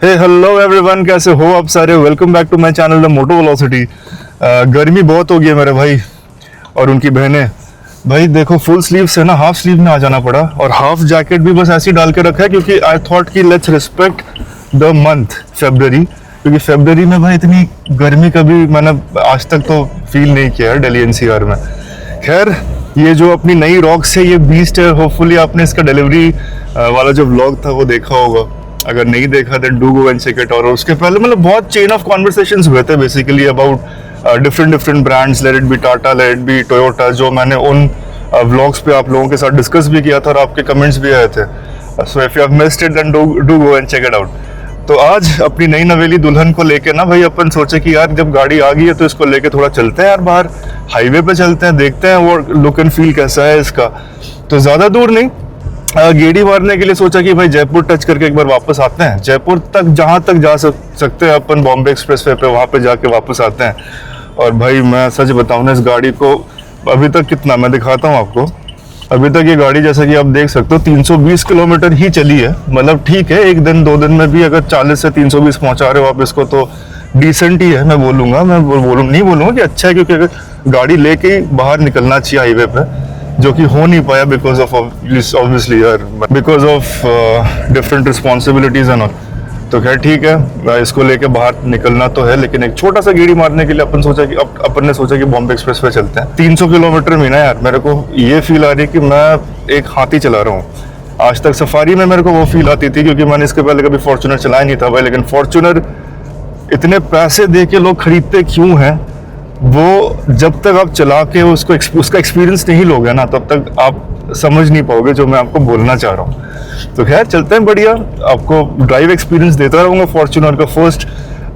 Hello everyone, कैसे हो आप सारे। Welcome back to my channel the moto velocity. गर्मी बहुत हो गई है मेरे भाई और उनकी बहनें। भाई देखो, फुल स्लीव से ना हाफ स्लीव में आ जाना पड़ा और हाफ जैकेट भी बस ऐसे ही डाल के रखा है क्योंकि आई थॉट कि लेट्स रिस्पेक्ट द मंथ फरवरी, क्योंकि फरवरी में भाई इतनी गर्मी कभी मैंने आज तक तो फील नहीं किया है दिल्ली एनसीआर में। खैर, ये जो अपनी नई रॉक्स है ये बीस्ट है। होपफुली आपने इसका डिलीवरी वाला जो व्लॉग था वो देखा होगा। अगर नहीं देखा then do go and check it. और उसके पहले मतलब बहुत चेन ऑफ कॉन्वर्सेशंस हुए थे basically about different brands, let it be Tata, let it be Toyota, जो मैंने उन व्लॉग्स पे आप लोगों के साथ डिस्कस भी किया था और आपके कमेंट्स भी आए थे। So if you have missed it then do go and check it out. तो आज अपनी नई नवेली दुल्हन को लेके ना भाई अपन सोचे कि यार जब गाड़ी आ गई है तो इसको लेके थोड़ा चलते हैं यार, बाहर हाईवे पे चलते हैं, देखते हैं वो लुक एंड फील कैसा है इसका। तो ज़्यादा दूर नहीं, गेड़ी मारने के लिए सोचा कि भाई जयपुर टच करके एक बार वापस आते हैं। जयपुर तक जहाँ तक जा सकते हैं अपन बॉम्बे एक्सप्रेसवे पे, वहाँ पे जाके वापस आते हैं। और भाई मैं सच बताऊँ ना, इस गाड़ी को अभी तक कितना मैं दिखाता हूँ आपको। अभी तक ये गाड़ी जैसा कि आप देख सकते हो 320 किलोमीटर ही चली है। मतलब ठीक है, एक दिन दो दिन में भी अगर 40 से 320 पहुँचा रहे हो आप इसको तो डिसेंट ही है। मैं बोलूँगा, नहीं बोलूँगा कि अच्छा है, क्योंकि अगर गाड़ी लेके ही बाहर निकलना चाहिए हाईवे पे, जो कि हो नहीं पाया बिकॉज ऑफ ऑब्वियसली यार, because of different responsibilities and all. तो खैर ठीक है, इसको लेके बाहर निकलना तो है, लेकिन एक छोटा सा गेड़ी मारने के लिए अपन ने सोचा कि बॉम्बे एक्सप्रेस पे चलते हैं। 300 किलोमीटर में ना यार मेरे को ये फील आ रही है कि मैं एक हाथी चला रहा हूँ। आज तक सफारी में मेरे को वो फील आती थी क्योंकि मैंने इसके पहले कभी फॉर्च्यूनर चलाया नहीं था भाई। लेकिन फॉर्च्यूनर इतने पैसे दे के लोग खरीदते क्यों हैं, वो जब तक आप चला के उसका एक्सपीरियंस नहीं लोगे ना, तब तक आप समझ नहीं पाओगे जो मैं आपको बोलना चाह रहा हूँ। तो खैर चलते हैं, बढ़िया आपको ड्राइव एक्सपीरियंस देता रहूँगा। फॉर्च्यूनर का फर्स्ट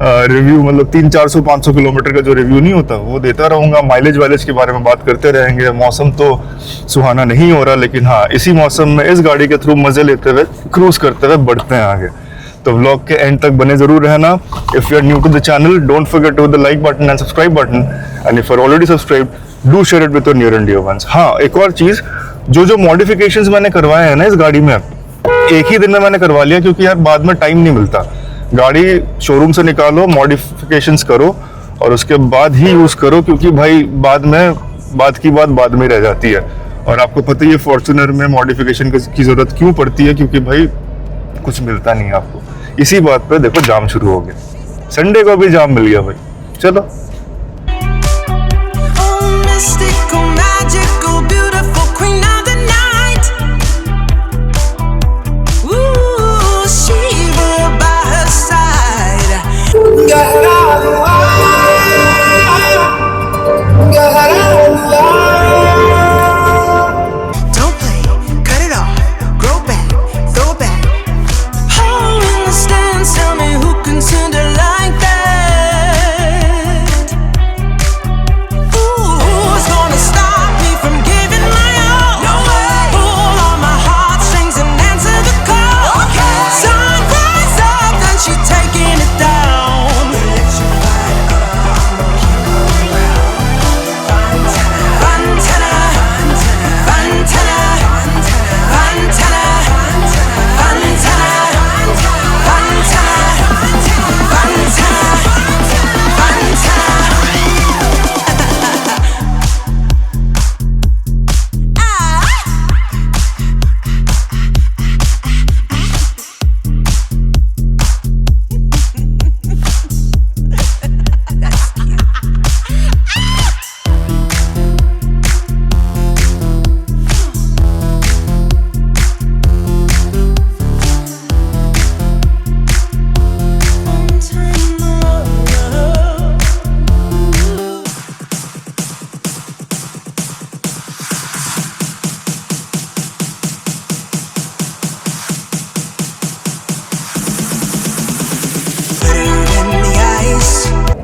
रिव्यू, मतलब 300-400-500 किलोमीटर का जो रिव्यू नहीं होता वो देता रहूँगा। माइलेज वाइलेज के बारे में बात करते रहेंगे। मौसम तो सुहाना नहीं हो रहा, लेकिन हाँ, इसी मौसम में इस गाड़ी के थ्रू मज़े लेते हुए क्रूज करते हुए बढ़ते हैं आगे। तो व्लॉग के एंड तक बने जरूर रहना। If you are new to the channel, don't forget to the like button and subscribe button, and if you are already subscribed do share it with your near and dear ones. हाँ, एक और चीज, जो modifications मैंने करवाए हैं ना इस गाड़ी में, एक ही दिन में मैंने करवा लिया क्योंकि यार बाद में टाइम नहीं मिलता। गाड़ी शोरूम से निकालो, मॉडिफिकेशंस करो और उसके बाद ही यूज करो, क्योंकि भाई बात की बात में रह जाती है। और आपको पता ही है फॉर्च्यूनर में मॉडिफिकेशन की जरूरत क्यों पड़ती है, क्योंकि भाई कुछ मिलता नहीं है आपको। इसी बात पे देखो जाम शुरू हो गया, संडे को भी जाम मिल गया भाई। चलो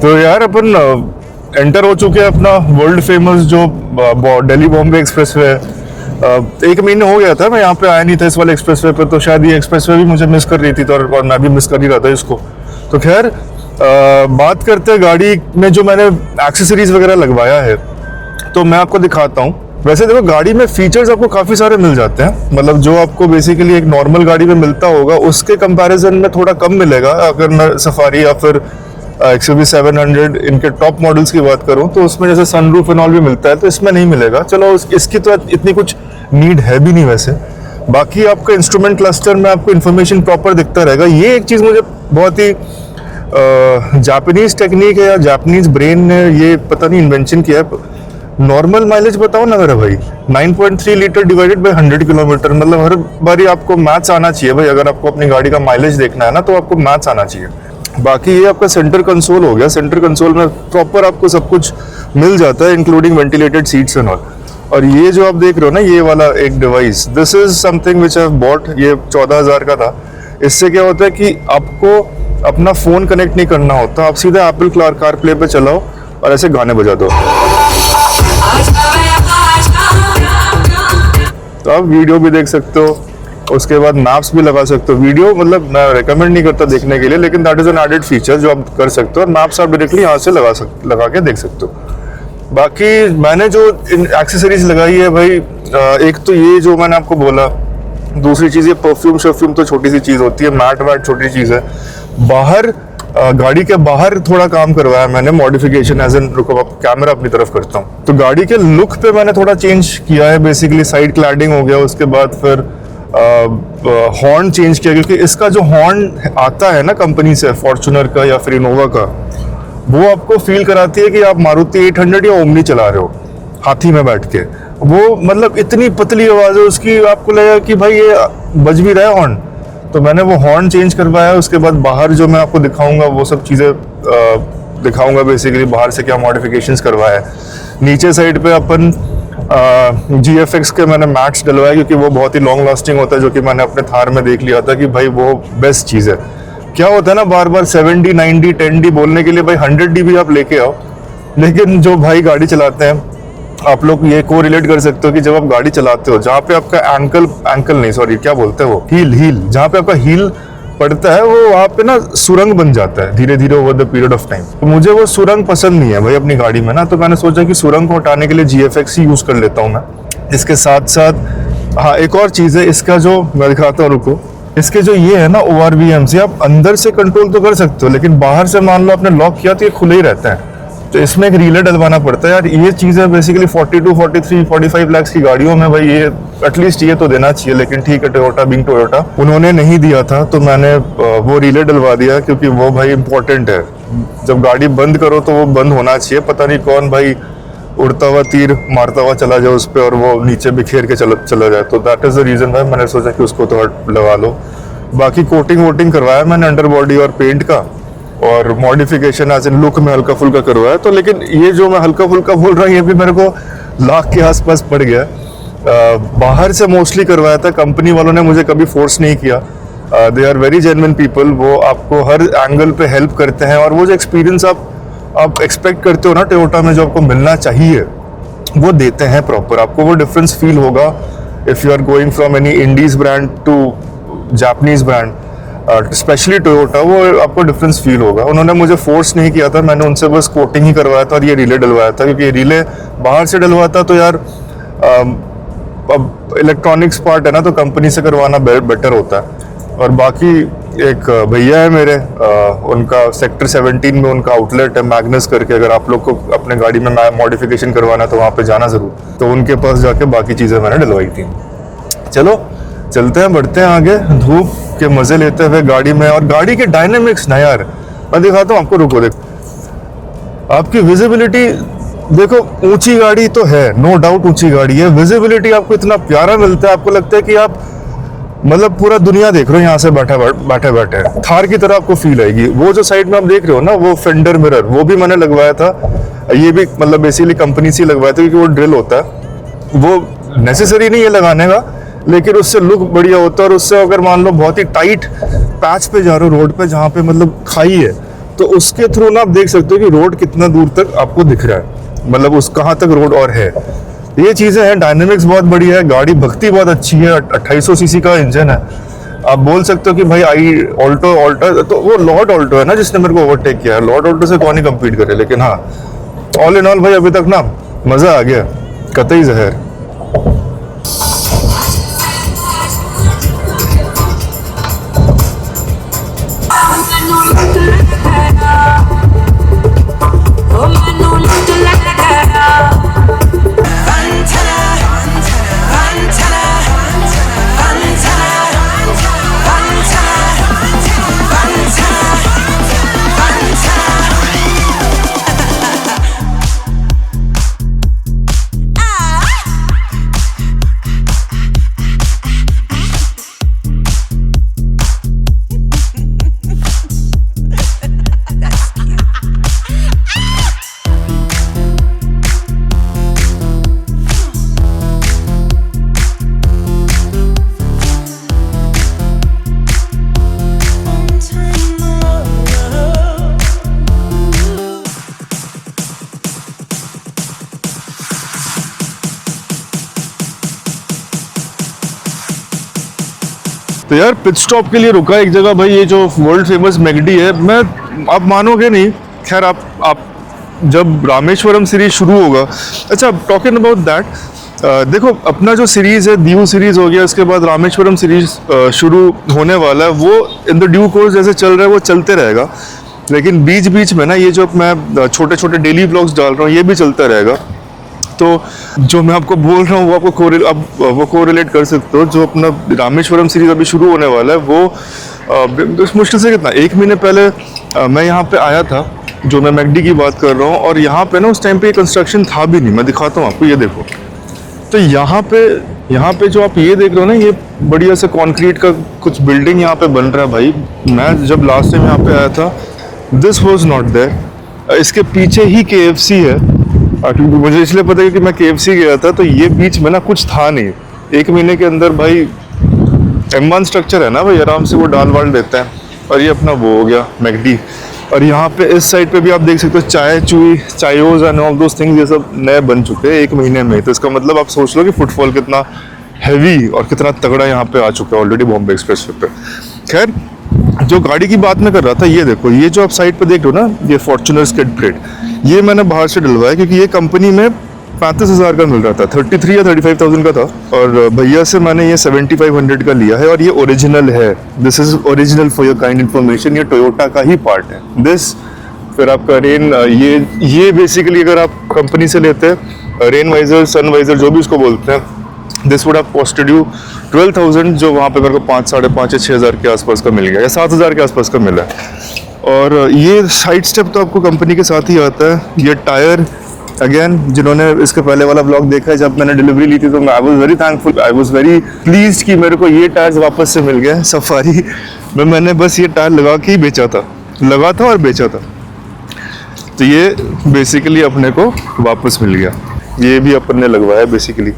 तो यार अपन एंटर हो चुके हैं अपना वर्ल्ड फेमस जो दिल्ली बॉम्बे एक्सप्रेसवे है। 1 महीने हो गया था मैं यहाँ पे आया नहीं था इस वाले एक्सप्रेसवे पे, तो शायद ये एक्सप्रेसवे भी मुझे मिस कर रही थी, तो और मैं भी मिस कर ही रहा था इसको। तो खैर बात करते हैं गाड़ी में जो मैंने एक्सेसरीज वगैरह लगवाया है, तो मैं आपको दिखाता हूँ। वैसे देखो गाड़ी में फीचर्स आपको काफ़ी सारे मिल जाते हैं, मतलब जो आपको बेसिकली एक नॉर्मल गाड़ी में मिलता होगा उसके कंपैरिजन में थोड़ा कम मिलेगा। अगर मैं सफारी या फिर XUV 700 इनके टॉप मॉडल्स की बात करूं तो उसमें जैसे सनरूफ एंड ऑल भी मिलता है, तो इसमें नहीं मिलेगा। चलो इसकी तो इतनी कुछ नीड है भी नहीं वैसे। बाकी आपका इंस्ट्रूमेंट क्लस्टर में आपको इन्फॉर्मेशन प्रॉपर दिखता रहेगा। ये एक चीज़ मुझे बहुत ही जापानीज टेक्निक है या जापानीज ब्रेन ने ये पता नहीं इन्वेंशन किया है। नॉर्मल माइलेज बताओ ना मेरा भाई, 9.3 लीटर डिवाइडेड बाय 100 किलोमीटर, मतलब हर बारी आपको मैथ्स आना चाहिए भाई। अगर आपको अपनी गाड़ी का माइलेज देखना है ना तो आपको मैथ्स आना चाहिए। बाकी ये आपका सेंटर कंसोल हो गया। सेंटर कंसोल में प्रॉपर आपको सब कुछ मिल जाता है including ventilated seats and all. और ये जो आप देख रहे हो ना ये वाला एक device, this is something which I have bought. ये 14,000 का था। इससे क्या होता है कि आपको अपना फोन कनेक्ट नहीं करना होता, आप सीधा एप्पल कार प्ले पे चलाओ और ऐसे गाने बजा दो, तो आप वीडियो भी देख सकते हो, उसके बाद मैप्स भी लगा सकते हो। वीडियो मतलब मैं रेकमेंड नहीं करता देखने के लिए, लेकिन that is an added feature जो आप कर सकते हो। और मैप्स आप डायरेक्टली यहाँ से लगा के देख सकते हो। बाकी मैंने जो एक्सेसरीज लगाई है भाई, एक तो ये जो मैंने आपको बोला, दूसरी चीज़ ये परफ्यूम तो छोटी सी चीज़ होती है, मैट वैट छोटी चीज़ है। बाहर गाड़ी के बाहर थोड़ा काम करवाया मैंने मॉडिफिकेशन, एज एन रुको आप कैमरा अपनी तरफ करता हूँ। तो गाड़ी के लुक पे मैंने थोड़ा चेंज किया है। बेसिकली साइड क्लैडिंग हो गया, उसके बाद फिर हॉर्न चेंज किया, क्योंकि इसका जो हॉर्न आता है ना कंपनी से, फॉर्च्यूनर का या फिर इनोवा का, वो आपको फील कराती है कि आप मारुति 800 या ओमनी चला रहे हो हाथी में बैठ के। वो मतलब इतनी पतली आवाज़ है उसकी, आपको लगेगा कि भाई ये बज भी रहा है हॉर्न। तो मैंने वो हॉर्न चेंज करवाया। उसके बाद बाहर जो मैं आपको दिखाऊंगा वो सब चीज़ें दिखाऊंगा, बेसिकली बाहर से क्या मॉडिफिकेशंस करवाया है। नीचे साइड पे अपन GFX के मैंने मैट्स डलवाया, क्योंकि वो बहुत ही लॉन्ग लास्टिंग होता है, जो कि मैंने अपने थार में देख लिया था कि भाई वो बेस्ट चीज़ है। क्या होता है ना, बार बार 70, 90, 10D बोलने के लिए भाई 100D भी आप लेके आओ, लेकिन जो भाई गाड़ी चलाते हैं आप लोग ये को रिलेट कर सकते हो कि जब आप गाड़ी चलाते हो, जहाँ पे आपका एंकल नहीं सॉरी क्या बोलते हैं वो, हील जहाँ पे आपका हील पड़ता है, वो वहाँ पे ना सुरंग बन जाता है धीरे धीरे over the period of time. तो मुझे वो सुरंग पसंद नहीं है भाई अपनी गाड़ी में ना, तो मैंने सोचा कि सुरंग को हटाने के लिए GFX ही यूज कर लेता हूँ मैं। इसके साथ साथ हाँ एक और चीज़ है, इसका जो मैं दिखाता हूँ रुको, इसके जो ये है ना ORVM से आप अंदर से कंट्रोल तो कर सकते हो, लेकिन बाहर से मान लो आपने लॉक किया तो ये खुले ही रहता है। तो इसमें एक रिले डलवाना पड़ता है यार। ये चीज़ें बेसिकली 42, 43, 45 लाख की गाड़ियों में भाई ये एटलीस्ट ये तो देना चाहिए, लेकिन ठीक है टोयोटा बिंग टोयोटा उन्होंने नहीं दिया था, तो मैंने वो रिले डलवा दिया, क्योंकि वो भाई इंपॉर्टेंट है। जब गाड़ी बंद करो तो वो बंद होना चाहिए, पता नहीं कौन भाई उड़ता हुआ तीर मारता हुआ चला जाए उस पर और वो नीचे बिखेर के चला जाए। तो दैट इज़ द रीज़न भाई मैंने सोचा कि उसको तो लगा लो। बाकी कोटिंग वोटिंग करवाया मैंने अंडर बॉडी और पेंट का, और मॉडिफिकेशन एज इन लुक में हल्का फुल्का करवाया। तो लेकिन ये जो मैं हल्का फुल्का बोल रहा हूँ ये भी मेरे को लाख के आसपास पड़ गया। बाहर से मोस्टली करवाया था, कंपनी वालों ने मुझे कभी फोर्स नहीं किया। They are very genuine people, वो आपको हर एंगल पे हेल्प करते हैं, और वो जो एक्सपीरियंस आप एक्सपेक्ट करते हो ना टोयोटा में जो आपको मिलना चाहिए वो देते हैं प्रॉपर। आपको वो डिफरेंस फील होगा if you are going from any Indies brand to Japanese brand, specially Toyota, वो आपको डिफरेंस फील होगा। उन्होंने मुझे फोर्स नहीं किया था, मैंने उनसे बस कोटिंग ही करवाया था और ये रिले डलवाया था, क्योंकि ये रिले बाहर से डलवाता तो यार अब इलेक्ट्रॉनिक्स पार्ट है ना, तो कंपनी से करवाना बेटर होता है। और बाकी एक भैया है मेरे, उनका सेक्टर 17 में उनका आउटलेट है मैग्नस करके, अगर आप लोग को अपने गाड़ी में मॉडिफिकेशन करवाना तो वहाँ पे जाना ज़रूर। तो उनके पास जाके बाकी चीज़ें मैंने डलवाई थी। चलो चलते हैं, बढ़ते हैं आगे, धूप के मज़े लेते हुए गाड़ी में। और गाड़ी के डायनेमिक्स ना यार मैं दिखाता हूँ आपको, रुको देख, आपकी विजिबिलिटी देखो, ऊंची गाड़ी तो है, नो डाउट ऊंची गाड़ी है, विजिबिलिटी आपको इतना प्यारा मिलता है, आपको लगता है कि आप मतलब पूरा दुनिया देख रहे हो यहाँ से बैठे बैठे थार की तरह आपको फील आएगी। वो जो साइड में आप देख रहे हो ना वो फेंडर मिरर, वो भी मैंने लगवाया था, ये भी मतलब बेसिकली कंपनी से लगवाया था, क्योंकि वो ड्रिल होता है, वो नेसेसरी नहीं है लगाने का, लेकिन उससे लुक बढ़िया होता है। और उससे अगर मान लो बहुत ही टाइट पैच पे जा रहे हो रोड पे जहाँ पे मतलब खाई है, तो उसके थ्रू ना आप देख सकते हो कि रोड कितना दूर तक आपको दिख रहा है, मतलब उस कहाँ तक रोड और है। ये चीज़ें हैं, डायनेमिक्स बहुत बढ़िया है, गाड़ी भगती बहुत अच्छी है, 2800 सीसी का इंजन है। आप बोल सकते हो कि भाई ऑल्टो तो वो लॉर्ड ऑल्टो है ना जिसने मेरे को ओवरटेक किया है, लॉर्ड ऑल्टो से कौन ही कम्पीट करे। लेकिन हाँ ऑल इन ऑल भाई अभी तक ना मज़ा आ गया, कतई जहर। तो यार पिट स्टॉप के लिए रुका एक जगह भाई, ये जो वर्ल्ड फेमस मैकडी है। मैं, आप मानोगे नहीं, खैर आप जब रामेश्वरम सीरीज शुरू होगा, अच्छा टॉकिंग अबाउट दैट, देखो अपना जो सीरीज़ है दीव सीरीज़ हो गया, उसके बाद रामेश्वरम सीरीज़ शुरू होने वाला है, वो इन द ड्यू कोर्स जैसे चल रहा है वो चलते रहेगा। लेकिन बीच बीच में ना ये जो मैं छोटे छोटे डेली ब्लॉग्स डाल रहा हूँ ये भी चलता रहेगा। तो जो मैं आपको बोल रहा हूँ वो आपको वो कोरिलेट कर सकते हो। जो अपना रामेश्वरम सीरीज़ अभी शुरू होने वाला है वो मुश्किल से कितना 1 महीने पहले मैं यहाँ पे आया था, जो मैं मैकडी की बात कर रहा हूँ। और यहाँ पे ना उस टाइम पे कंस्ट्रक्शन था भी नहीं। मैं दिखाता हूँ आपको, ये देखो। तो यहाँ पे जो आप ये देख रहे हो ना, ये बढ़िया से कंक्रीट का कुछ बिल्डिंग यहाँ पे बन रहा है भाई। मैं जब लास्ट टाइम यहाँ पे आया था, दिस वाज नॉट देयर। इसके पीछे ही KFC है, क्योंकि मुझे इसलिए पता है कि मैं KFC गया था, तो ये बीच में ना कुछ था नहीं। 1 महीने के अंदर भाई M1 स्ट्रक्चर है ना भाई, आराम से वो डाल वाल देता है। और ये अपना वो हो गया मैकडी। और यहाँ पे इस साइड पे भी आप देख सकते हो चाय चुई, Chaayos and all those things, ये सब नए बन चुके हैं 1 महीने में। तो इसका मतलब आप सोच लो कि फुटफॉल कितना हैवी और कितना तगड़ा यहाँ पे आ चुका है ऑलरेडी बॉम्बे एक्सप्रेस वे पे। खैर, जो गाड़ी की बात मैं कर रहा था, ये देखो, ये जो आप साइड पे देख रहे हो ना, ये फॉर्च्यूनर स्किड प्लेट, ये मैंने बाहर से डलवाया क्योंकि ये कंपनी में 35,000 का मिल रहा था, 33 या 35,000 का था। और भैया से मैंने ये 7500 का लिया है और ये ओरिजिनल है। This is original for your kind information. ये टोयोटा का ही पार्ट है दिस। फिर आपका रेन, ये बेसिकली अगर आप कंपनी से लेते हैं, रेन वाइजर, सन वाइजर, जो भी उसको बोलते हैं, this would have costed you 12,000, जो वहाँ पे मेरे को 5, 5.5 या 6,000 के आसपास का मिल गया, या 7,000 के आसपास का मिला है। और ये साइड स्टेप तो आपको कंपनी के साथ ही आता है। ये टायर, अगेन, जिन्होंने इसके पहले वाला ब्लॉग देखा है, जब मैंने डिलीवरी ली थी, तो I was very thankful, I was very pleased कि मेरे को ये टायर्स वापस से मिल गए सफारी में। मैंने बस ये टायर लगा के ही लगा था और बेचा था। तो ये बेसिकली अपने को वापस मिल गया। ये भी अपन ने लगवाया बेसिकली।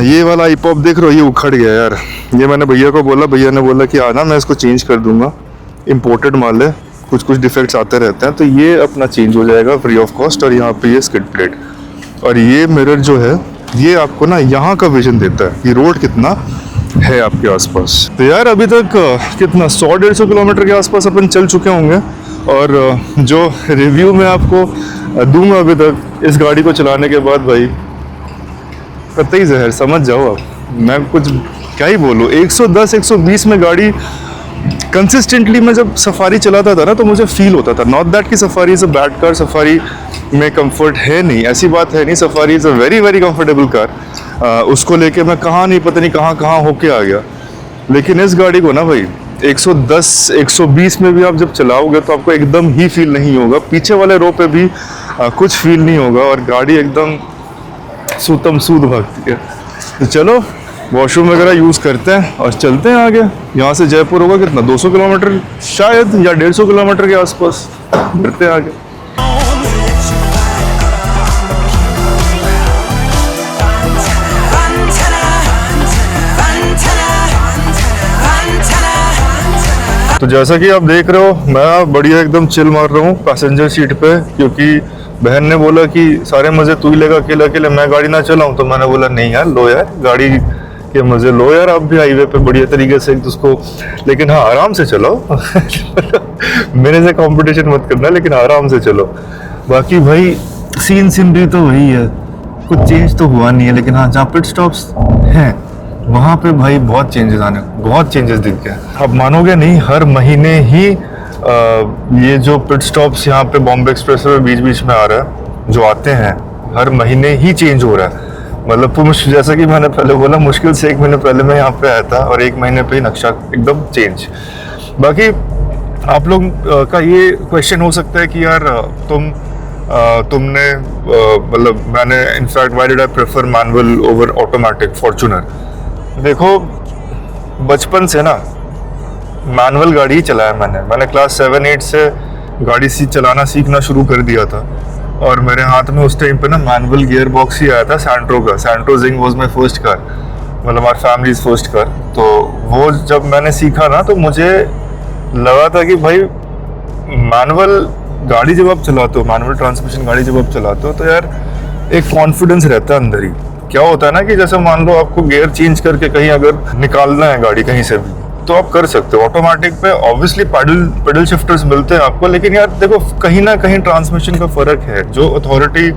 ये वाला आईपॉप देख रहे हो, ये उखड़ गया यार। ये मैंने भैया को बोला, भैया ने बोला कि आना, मैं इसको चेंज कर दूंगा, इम्पोर्टेड माल है, कुछ डिफेक्ट्स आते रहते हैं, तो ये अपना चेंज हो जाएगा फ्री ऑफ कॉस्ट। और यहाँ पे ये स्किड प्लेट और ये मिरर जो है, ये आपको ना यहाँ का विजन देता है कि रोड कितना है आपके आसपास। तो यार अभी तक कितना 100-150 किलोमीटर के आसपास अपन चल चुके होंगे। और जो रिव्यू मैं आपको दूंगा अभी तक इस गाड़ी को चलाने के बाद, भाई कतई जहर, समझ जाओ आप। मैं कुछ क्या ही बोलूँ। 110-120 में गाड़ी कंसिस्टेंटली मैं जब सफारी चलाता था ना, तो मुझे फील होता था, नॉट दैट कि safari is a bad car, safari में कंफर्ट है नहीं, ऐसी बात है नहीं। Safari is a very very comfortable car. उसको लेके मैं कहाँ नहीं, पता नहीं कहाँ होके आ गया। लेकिन इस गाड़ी को ना भाई 110-120 में भी आप जब चलाओगे तो आपको एकदम ही फील नहीं होगा, पीछे वाले रो पे भी कुछ फील नहीं होगा, और गाड़ी एकदम सूतम सूद भागती है। तो चलो वॉशरूम वगैरह यूज़ करते हैं और चलते हैं आगे। यहाँ से जयपुर होगा कितना, 200 किलोमीटर शायद, या 150 किलोमीटर के आसपास। बढ़ते हैं आगे। तो जैसा कि आप देख रहे हो, मैं बढ़िया एकदम चिल मार रहा हूँ पैसेंजर सीट पे, क्योंकि बहन ने बोला कि सारे मज़े तू ही लेगा अकेले अकेले, मैं गाड़ी ना चलाऊँ। तो मैंने बोला नहीं यार, लो यार गाड़ी के मज़े लो यार, आप भी हाईवे पे बढ़िया तरीके से एक दूसरे को, लेकिन हाँ आराम से चलाओ मेरे से कंपटीशन मत करना, लेकिन आराम से चलो। बाकी भाई सीनरी तो वही है, कुछ चेंज तो हुआ नहीं है। लेकिन हाँ, जहाँ पिट स्टॉप्स हैं वहाँ पे भाई बहुत चेंजेस दिख गए। अब मानोगे नहीं, हर महीने ही ये जो पिट स्टॉप्स यहाँ पे बॉम्बे एक्सप्रेस वे बीच बीच में आ रहा है, जो आते हैं हर महीने ही चेंज हो रहा है। मतलब जैसा कि मैंने पहले बोला, मुश्किल से 1 महीने पहले मैं यहाँ पे आया था और 1 महीने पे ही नक्शा एकदम चेंज। बाकी आप लोग का ये क्वेश्चन हो सकता है कि यार तुमने मतलब मैंने in fact why did I prefer manual over automatic Fortuner. देखो बचपन से ना मैनुअल गाड़ी ही चलाया मैंने क्लास 7-8 से गाड़ी चलाना सीखना शुरू कर दिया था। और मेरे हाथ में उस टाइम पे ना मैनुअल गियर बॉक्स ही आया था सैंट्रो का। Santro Xing was my first car, मतलब हमारी फैमिलीज फर्स्ट कार। तो वो जब मैंने सीखा ना, तो मुझे लगा था कि भाई मैनुअल गाड़ी जब आप चलाते हो, मैनुअल ट्रांसमिशन गाड़ी जब आप चलाते हो, तो यार एक कॉन्फिडेंस रहता है अंदर ही क्या होता है ना कि जैसे मान लो आपको गियर चेंज करके कहीं अगर निकालना है गाड़ी कहीं से भी, तो आप कर सकते हो। ऑटोमेटिक पे ऑब्वियसली पेडल शिफ्टर्स मिलते हैं आपको, लेकिन यार देखो कहीं ना कहीं ट्रांसमिशन का फर्क है। जो अथॉरिटी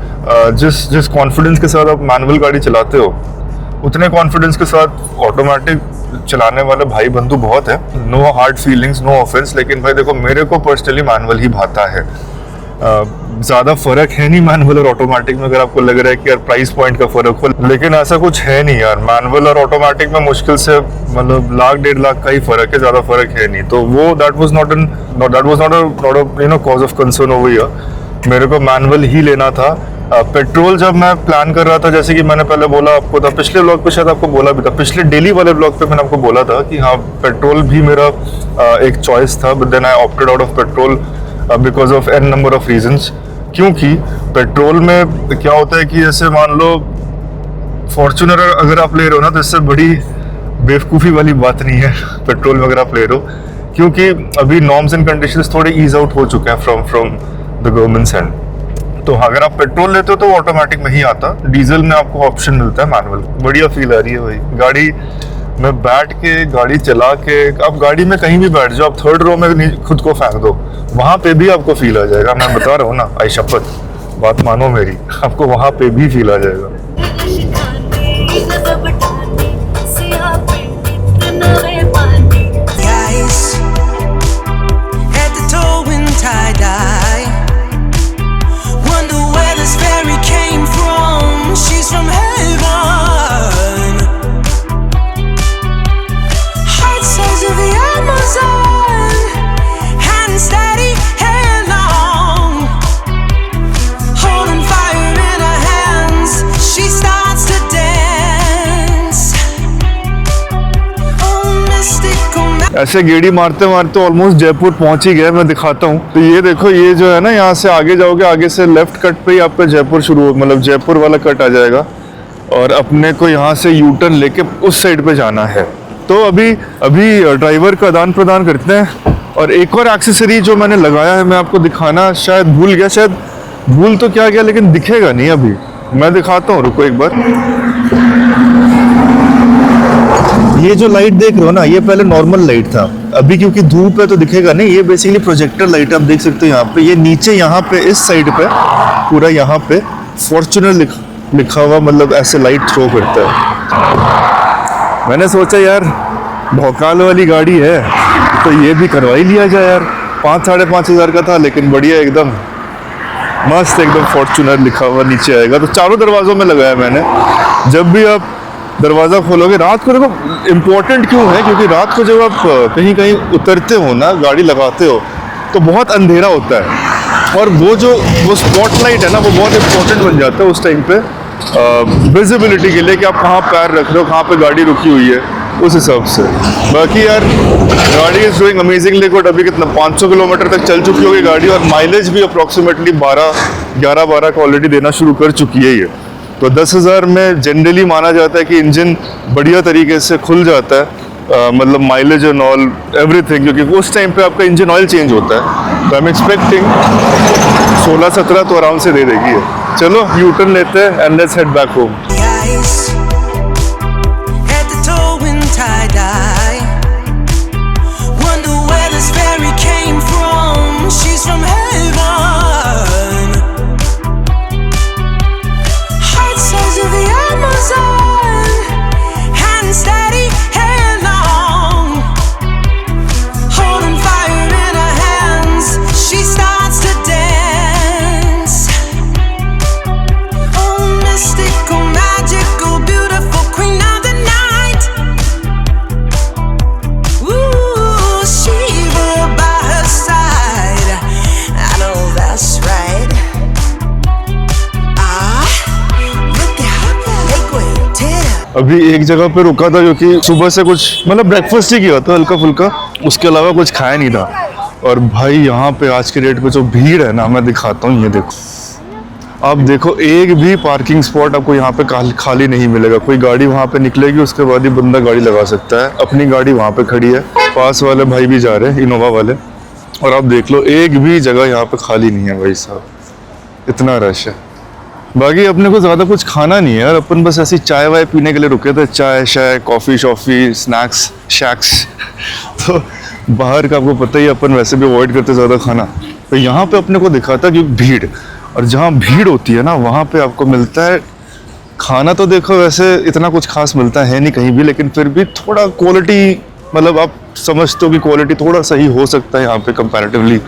जिस कॉन्फिडेंस के साथ आप मैनुअल गाड़ी चलाते हो, उतने कॉन्फिडेंस के साथ ऑटोमेटिक चलाने वाले भाई बंधु बहुत है। No hard feelings, no offence, लेकिन भाई देखो मेरे को पर्सनली मैनुअल ही भाता है। ज़्यादा फर्क है नहीं मैनुअल और ऑटोमेटिक में, अगर आपको लग रहा है कि यार प्राइस पॉइंट का फर्क हो, लेकिन ऐसा कुछ है नहीं यार। मैनुअल और ऑटोमेटिक में मुश्किल से मतलब 1,00,000-1,50,000 का ही फर्क है, ज़्यादा फर्क है नहीं। तो वो that was not a cause of concern over here. मेरे को मैनुअल ही लेना था। पेट्रोल जब मैं प्लान कर रहा था, जैसे कि मैंने पहले बोला आपको था, पिछले ब्लॉग पे शायद आपको बोला भी था, पिछले डेली वाले ब्लॉग पे मैंने आपको बोला था कि हाँ पेट्रोल भी मेरा एक चॉइस था, but then I opted out of petrol because of an number of reasons. क्योंकि पेट्रोल में क्या होता है कि जैसे मान लो फॉर्च्यूनर अगर आप ले रहे हो ना, तो इससे बड़ी बेवकूफ़ी वाली बात नहीं है पेट्रोल में अगर आप ले रहे हो, क्योंकि अभी नॉर्म्स एंड कंडीशंस थोड़े ईज आउट हो चुके हैं फ्रॉम द गवर्नमेंट एंड। तो अगर आप पेट्रोल लेते हो तो ऑटोमेटिक में ही आता, डीजल में आपको ऑप्शन मिलता है मैनुअल। बढ़िया फील आ रही है भाई, गाड़ी में बैठ के, गाड़ी चला के, आप गाड़ी में कहीं भी बैठ जाओ, आप थर्ड रो में खुद को फेंक दो, वहां पे भी आपको फील आ जाएगा। मैं बता रहा हूँ ना, आई शपथ, बात मानो मेरी, आपको वहां पे भी फील आ जाएगा। ऐसे गेड़ी मारते मारते ऑलमोस्ट जयपुर पहुंच ही गए। मैं दिखाता हूँ, तो ये देखो, ये जो है ना, यहाँ से आगे जाओगे, आगे से लेफ्ट कट पे ही आपका जयपुर शुरू हो, मतलब जयपुर वाला कट आ जाएगा, और अपने को यहाँ से यू टर्न लेके उस साइड पे जाना है। तो अभी ड्राइवर का आदान प्रदान करते हैं। और एक और एक्सेसरी जो मैंने लगाया है, मैं आपको दिखाना शायद भूल गया, शायद भूल तो क्या गया, लेकिन दिखेगा नहीं अभी, मैं दिखाता हूँ, रुको एक बार। ये जो लाइट देख रहे हो ना, ये पहले नॉर्मल लाइट था, अभी क्योंकि धूप है तो दिखेगा नहीं, ये बेसिकली प्रोजेक्टर लाइट है। आप देख सकते हो यहाँ पे, ये नीचे यहाँ पे इस साइड पे पूरा यहाँ पे फॉर्च्यूनर लिखा हुआ, मतलब ऐसे लाइट थ्रो करता है। मैंने सोचा यार भौकाल वाली गाड़ी है तो ये भी करवा ही लिया जाए यार। 5-5.5 हज़ार का था, लेकिन बढ़िया एकदम मस्त, एकदम फॉर्च्यूनर लिखा हुआ नीचे आएगा। तो चारों दरवाजों में लगाया मैंने। जब भी आप दरवाज़ा खोलोगे रात को, देखो इम्पोर्टेंट क्यों है, क्योंकि रात को जब आप कहीं कहीं उतरते हो ना, गाड़ी लगाते हो, तो बहुत अंधेरा होता है, और वो स्पॉटलाइट है ना, वो बहुत इंपॉर्टेंट बन जाता है उस टाइम पे विजिबिलिटी के लिए, कि आप कहाँ पैर रख रहे हो, कहाँ पे गाड़ी रुकी हुई है, उस हिसाब से। बाकी यार गाड़ी इज़ डूइंग अमेजिंगली गुड। अभी कितना 500 किलोमीटर तक चल चुकी होगी गाड़ी, और माइलेज भी अप्रॉक्सीमेटली 11-12 का ऑलरेडी देना शुरू कर चुकी है ये। तो 10,000 में जनरली माना जाता है कि इंजन बढ़िया तरीके से खुल जाता है, मतलब माइलेज एंड ऑल एवरीथिंग, क्योंकि उस टाइम पे आपका इंजन ऑयल चेंज होता है। तो आई एम एक्सपेक्टिंग 16-17 तो आराम से दे देगी। चलो यू टर्न लेते हैं and let's head back home. अभी एक जगह पे रुका था, क्योंकि सुबह से कुछ मतलब ब्रेकफास्ट ही किया था हल्का फुल्का, उसके अलावा कुछ खाया नहीं था। और भाई यहाँ पे आज के डेट पे जो भीड़ है ना, मैं दिखाता हूँ, ये देखो। आप देखो, एक भी पार्किंग स्पॉट आपको यहाँ पे खाली नहीं मिलेगा। कोई गाड़ी वहाँ पे निकलेगी, उसके बाद ही बंदा गाड़ी लगा सकता है। अपनी गाड़ी वहाँ पे खड़ी है, पास वाले भाई भी जा रहे हैं, इनोवा वाले, और आप देख लो एक भी जगह यहाँ पे खाली नहीं है भाई साहब, इतना रश है। बाकी अपने को ज़्यादा कुछ खाना नहीं है यार, अपन बस ऐसी चाय वाय पीने के लिए रुके थे, चाय शाय कॉफ़ी शॉफ़ी स्नैक्स शैक्स। तो बाहर का आपको पता ही, अपन वैसे भी अवॉइड करते ज़्यादा खाना। तो यहाँ पे अपने को दिखा था कि भीड़, और जहाँ भीड़ होती है ना वहाँ पे आपको मिलता है खाना। तो देखो वैसे इतना कुछ खास मिलता है नहीं कहीं भी, लेकिन फिर भी थोड़ा क्वालिटी, मतलब आप समझते हो कि क्वालिटी थोड़ा सही हो सकता है यहाँ पे comparatively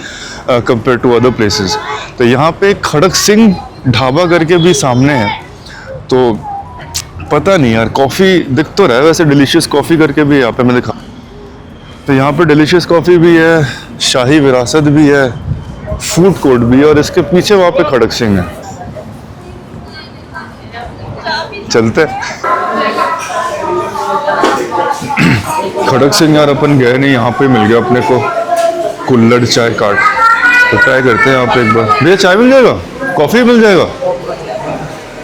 compare to other places. तो यहाँ पे खड़क सिंह ढाबा करके भी सामने है, तो पता नहीं यार, कॉफ़ी दिख तो रहा है वैसे, डिलीशियस कॉफ़ी करके भी यहाँ पे मैंने देखा। तो यहाँ पे डिलीशियस कॉफ़ी भी है, शाही विरासत भी है, फूड कोर्ट भी है, और इसके पीछे वहाँ पे खड़क सिंह है। चलते खड़क सिंह यार अपन गए नहीं, यहाँ पे मिल गया अपने को कुल्हड़ चाय कार्ट। तो ट्राई करते हैं यहाँ पे एक बार। भैया चाय मिल जाएगा, कॉफ़ी मिल जाएगा?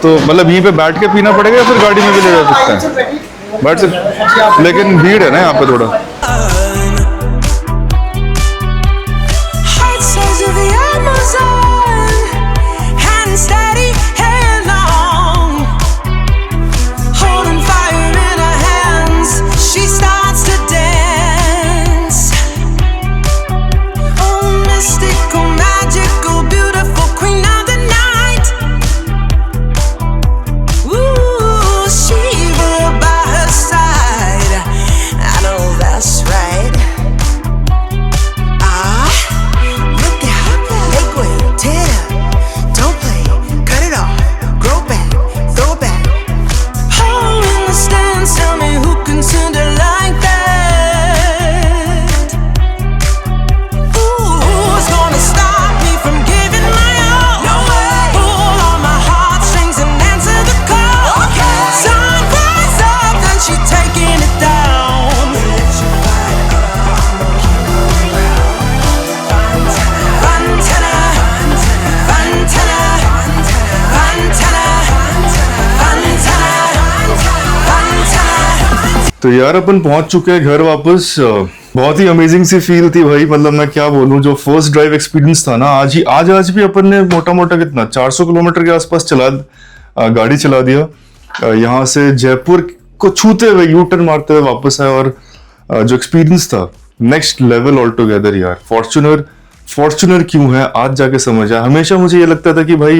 तो मतलब यहीं पे बैठ के पीना पड़ेगा या फिर गाड़ी में भी ले जा सकते हैं? बैठ सकते, लेकिन भीड़ है ना यहाँ पे थोड़ा। तो यार अपन पहुंच चुके हैं घर वापस। बहुत ही अमेजिंग सी फील थी भाई, मतलब मैं क्या बोलूं, जो फर्स्ट ड्राइव एक्सपीरियंस था ना, आज भी अपन ने मोटा मोटा कितना 400 किलोमीटर के आसपास गाड़ी चला दिया। यहाँ से जयपुर को छूते हुए यू टर्न मारते हुए वापस आए, और जो एक्सपीरियंस था नेक्स्ट लेवल ऑल टुगेदर यार। फॉर्च्यूनर क्यों है आज जाके समझ आया। हमेशा मुझे ये लगता था कि भाई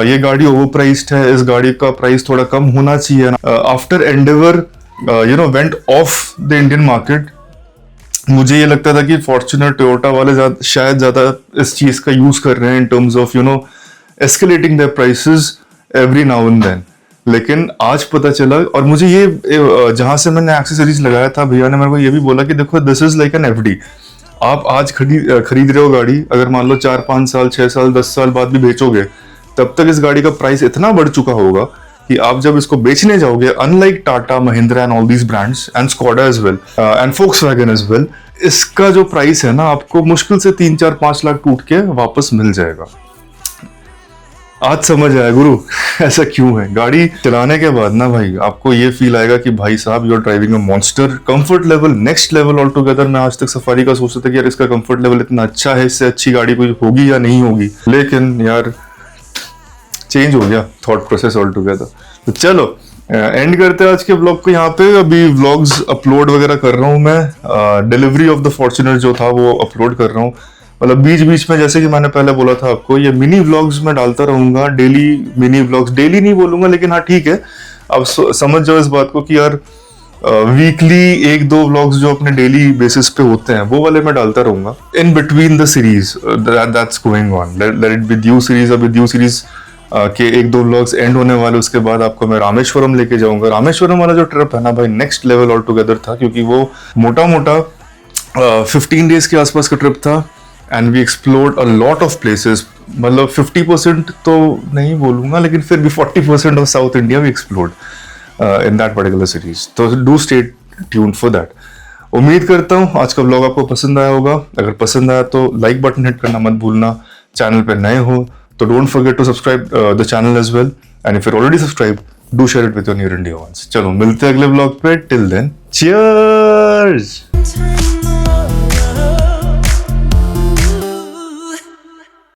ये गाड़ी ओवर प्राइस्ड है, इस गाड़ी का प्राइस थोड़ा कम होना चाहिए। After Endeavour went of the Indian market, मुझे ये लगता था कि फॉर्च्यूनर टोयोटा वाले शायद ज्यादा इस चीज का यूज कर रहे हैं in terms of escalating their prices every now and then. लेकिन आज पता चला, और मुझे ये जहां से मैंने एक्सेसरीज लगाया था, भैया ने मेरे को ये भी बोला कि देखो this is like an FD. आप आज खरीद रहे हो गाड़ी, अगर मान लो 4-5 साल 6 साल 10 साल बाद भी बेचोगे, तब तक इस गाड़ी का प्राइस इतना बढ़ चुका होगा कि आप जब इसको बेचने जाओगे, unlike Tata, Mahindra and all these brands and Skoda as well and Volkswagen as well, इसका जो प्राइस है ना, आपको मुश्किल से 3-4-5 लाख टूट के वापस मिल जाएगा। आज समझ आया गुरु ऐसा क्यों है। गाड़ी चलाने के बाद ना भाई आपको ये फील आएगा कि भाई साहब you are driving a monster. Comfort level next level all together. मैं आज तक सफारी का सोचता था कि यार इसका कंफर्ट लेवल इतना अच्छा है, इससे अच्छी गाड़ी कोई होगी या नहीं होगी, लेकिन यार चेंज हो गया थॉट प्रोसेस ऑल टुगेदर। तो चलो एंड करते हैं आज के ब्लॉग को यहाँ पे। अभी व्लॉग्स अपलोड वगैरह कर रहा हूँ मैं, डिलीवरी ऑफ द फॉर्च्यूनर जो था वो अपलोड कर रहा हूँ। मतलब बीच बीच में, जैसे कि मैंने पहले बोला था आपको, ये मिनी व्लॉग्स में डालता रहूंगा, डेली मिनी व्लॉग्स। डेली नहीं बोलूंगा, लेकिन हाँ ठीक है, अब समझ जाओ इस बात को कि यार वीकली 1-2 व्लॉग्स जो अपने डेली बेसिस पे होते हैं वो वाले मैं डालता रहूंगा in between the series that's going on. Let it be due series. अभी ड्यू सीरीज के 1-2 व्लॉग्स एंड होने वाले, उसके बाद आपको मैं रामेश्वरम लेके जाऊंगा। रामेश्वरम वाला जो ट्रिप है ना भाई, नेक्स्ट लेवल ऑल टुगेदर था, क्योंकि वो मोटा मोटा 15 डेज के आसपास का ट्रिप था and we explored a lot of places. मतलब 50% तो नहीं बोलूंगा, लेकिन फिर भी 40% of South India we explored in that particular series. तो do stay tuned for that. उम्मीद करता हूँ आज का व्लॉग आपको पसंद आया होगा। अगर पसंद आया तो लाइक बटन हिट करना मत भूलना। चैनल पे नए हो तो don't forget to subscribe the channel as well, and if you already subscribe do share it with your near and dear ones. चलो मिलते हैं अगले व्लॉग पे। Till then, cheers.